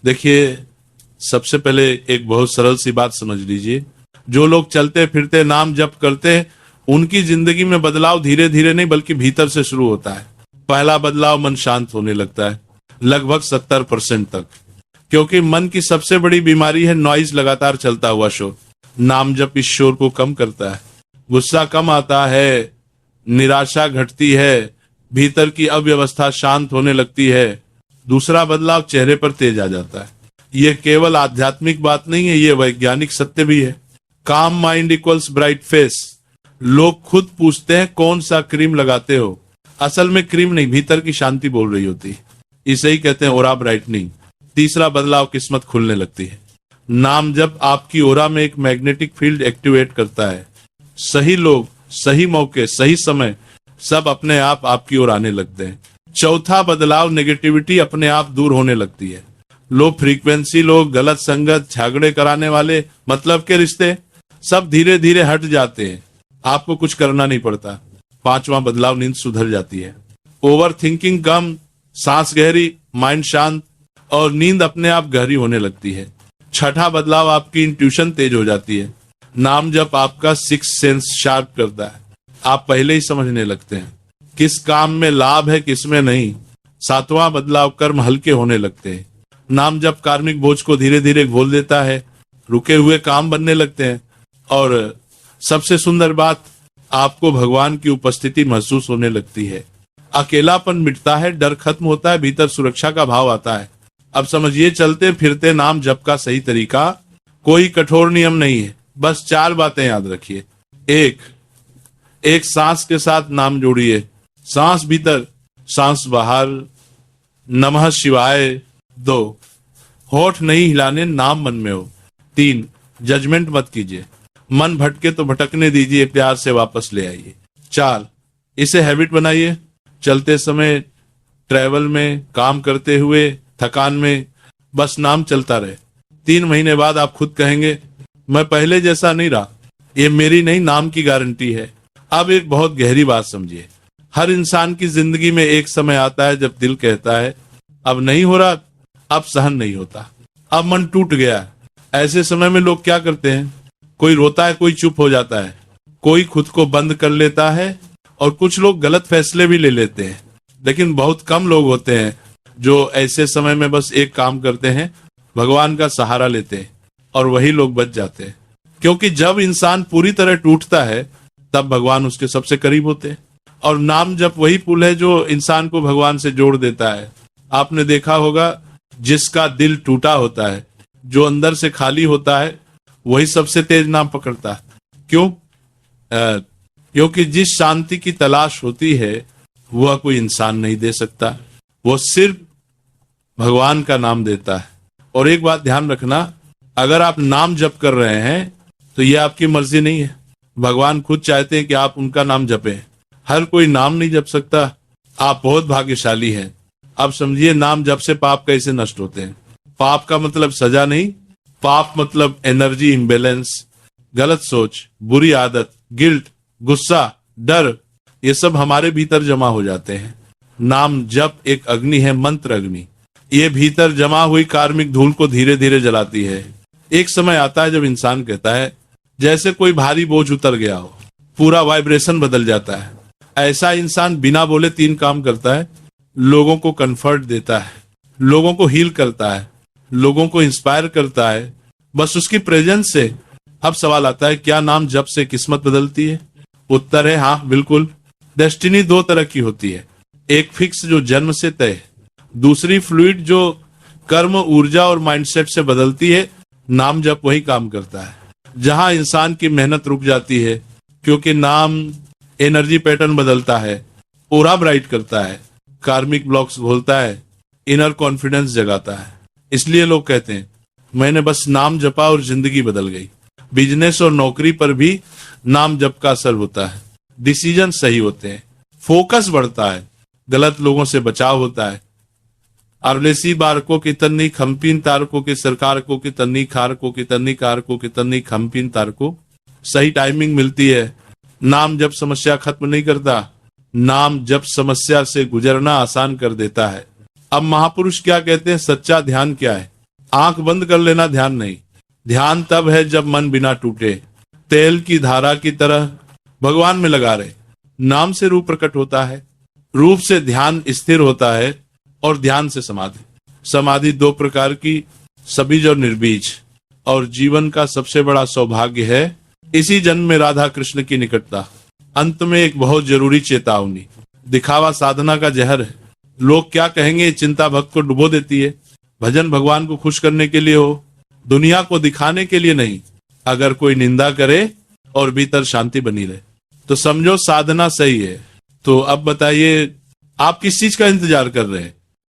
देखिए, सबसे पहले एक बहुत सरल सी बात समझ लीजिए। जो लोग चलते फिरते नाम जप करते हैं, उनकी जिंदगी में बदलाव धीरे धीरे नहीं बल्कि भीतर से शुरू होता है। पहला बदलाव, मन शांत होने लगता है, लगभग 70% तक। क्योंकि मन की सबसे बड़ी बीमारी है नॉइज, लगातार चलता हुआ शोर। नाम जप इस शोर को कम करता है। गुस्सा कम आता है, निराशा घटती है, भीतर की अव्यवस्था शांत होने लगती है। दूसरा बदलाव, चेहरे पर तेज आ जाता है। यह केवल आध्यात्मिक बात नहीं है, यह वैज्ञानिक सत्य भी है। काम माइंड इक्वल्स ब्राइट फेस। लोग खुद पूछते हैं कौन सा क्रीम लगाते हो। असल में क्रीम नहीं, भीतर की शांति बोल रही होती है। इसे ही कहते हैं ओरा ब्राइटनिंग। तीसरा बदलाव, किस्मत खुलने लगती है। नाम जब आपकी ओरा में एक मैग्नेटिक फील्ड एक्टिवेट करता है। सही लोग, सही मौके, सही समय, सब अपने आप आपकी ओर आने लगते हैं। चौथा बदलाव, नेगेटिविटी अपने आप दूर होने लगती है। लो फ्रीक्वेंसी लोग, गलत संगत, झगड़े कराने वाले, मतलब के रिश्ते, सब धीरे धीरे हट जाते हैं। आपको कुछ करना नहीं पड़ता। पांचवा बदलाव, नींद सुधर जाती है। ओवर थिंकिंग कम, सांस गहरी, माइंड शांत और नींद अपने आप गहरी होने लगती है। छठा बदलाव, आपकी इंट्यूशन तेज हो जाती है। नाम जब आपका सिक्स सेंस शार्प करता है। आप पहले ही समझने लगते हैं किस काम में लाभ है, किस में नहीं। सातवां बदलाव, कर्म हल्के होने लगते हैं। नाम जब कार्मिक बोझ को धीरे धीरे घोल देता है, रुके हुए काम बनने लगते हैं। और सबसे सुंदर बात, आपको भगवान की उपस्थिति महसूस होने लगती है। अकेलापन मिटता है, डर खत्म होता है, भीतर सुरक्षा का भाव आता है। अब समझिए, चलते फिरते नाम जप का सही तरीका, कोई कठोर नियम नहीं है। बस 4 बातें याद रखिए। एक सांस के साथ नाम जोड़िए। सांस भीतर, सांस बाहर। नमः शिवाय। 2, होठ नहीं हिलाने, नाम मन में हो। 3, जजमेंट मत कीजिए। मन भटके तो भटकने दीजिए, प्यार से वापस ले आइए। 4, इसे हैबिट बनाइए। चलते समय, ट्रैवल में, काम करते हुए, थकान में, बस नाम चलता रहे। 3 महीने बाद आप खुद कहेंगे, मैं पहले जैसा नहीं रहा। ये मेरी नहीं, नाम की गारंटी है। अब एक बहुत गहरी बात समझिए। हर इंसान की जिंदगी में एक समय आता है जब दिल कहता है अब नहीं हो रहा, अब सहन नहीं होता, अब मन टूट गया। ऐसे समय में लोग क्या करते हैं? कोई रोता है, कोई चुप हो जाता है, कोई खुद को बंद कर लेता है और कुछ लोग गलत फैसले भी ले लेते हैं। लेकिन बहुत कम लोग होते हैं जो ऐसे समय में बस एक काम करते हैं, भगवान का सहारा लेते हैं, और वही लोग बच जाते हैं। क्योंकि जब इंसान पूरी तरह टूटता है तब भगवान उसके सबसे करीब होते हैं। और नाम जब वही पुल है जो इंसान को भगवान से जोड़ देता है। आपने देखा होगा, जिसका दिल टूटा होता है, जो अंदर से खाली होता है, वही सबसे तेज नाम पकड़ता है। क्यों? क्योंकि जिस शांति की तलाश होती है वह कोई इंसान नहीं दे सकता, वो सिर्फ भगवान का नाम देता है। और एक बात ध्यान रखना, अगर आप नाम जप कर रहे हैं तो यह आपकी मर्जी नहीं है। भगवान खुद चाहते हैं कि आप उनका नाम जपें। हर कोई नाम नहीं जप सकता। आप बहुत भाग्यशाली हैं। अब समझिए, नाम जप से पाप कैसे नष्ट होते हैं। पाप का मतलब सजा नहीं, पाप मतलब एनर्जी इम्बैलेंस, गलत सोच, बुरी आदत, गिल्ट, गुस्सा, डर, ये सब हमारे भीतर जमा हो जाते हैं। नाम जप एक अग्नि है, मंत्र अग्नि। ये भीतर जमा हुई कार्मिक धूल को धीरे धीरे जलाती है। एक समय आता है जब इंसान कहता है जैसे कोई भारी बोझ उतर गया हो, पूरा वाइब्रेशन बदल जाता है। ऐसा इंसान बिना बोले 3 काम करता है। लोगों को कंफर्ट देता है, लोगों को हील करता है, लोगों को इंस्पायर करता है, बस उसकी प्रेजेंस से। अब सवाल आता है, क्या नाम जप से किस्मत बदलती है? उत्तर है हाँ, बिल्कुल। डेस्टिनी 2 तरह की होती है, एक फिक्स जो जन्म से तय है, दूसरी फ्लूइड जो कर्म, ऊर्जा और माइंडसेट से बदलती है। नाम जप वही काम करता है जहां इंसान की मेहनत रुक जाती है, क्योंकि नाम एनर्जी पैटर्न बदलता है, ओरा ब्राइट करता है, कार्मिक ब्लॉक्स खोलता है, इनर कॉन्फिडेंस जगाता है। इसलिए लोग कहते हैं मैंने बस नाम जपा और जिंदगी बदल गई। बिजनेस और नौकरी पर भी नाम जप का असर होता है। डिसीजन सही होते हैं, फोकस बढ़ता है, गलत लोगों से बचाव होता है। अरलेसी बारको की तन्नी खम्पीन तारको की सरकार को की तन्नी खारको की तन्नी कारको की तन्नी खम्पीन तारको। सही टाइमिंग मिलती है। नाम जब समस्या खत्म नहीं करता, नाम जब समस्या से गुजरना आसान कर देता है। अब महापुरुष क्या कहते हैं, सच्चा ध्यान क्या है? आंख बंद कर लेना ध्यान नहीं। ध्यान तब है जब मन बिना टूटे तेल की धारा की तरह भगवान में लगा रहे। नाम से रूप प्रकट होता है, रूप से ध्यान स्थिर होता है और ध्यान से समाधि। समाधि दो प्रकार की, सबीज और निर्बीज। और जीवन का सबसे बड़ा सौभाग्य है इसी जन्म में राधा कृष्ण की निकटता। अंत में एक बहुत जरूरी चेतावनी, दिखावा साधना का जहर है। लोग क्या कहेंगे चिंता भक्त को डुबो देती है। भजन भगवान को खुश करने के लिए हो, दुनिया को दिखाने के लिए नहीं। अगर कोई निंदा करे और भीतर शांति बनी रहे तो समझो साधना सही है। तो अब बताइए आप किस चीज का इंतजार कर रहे हैं?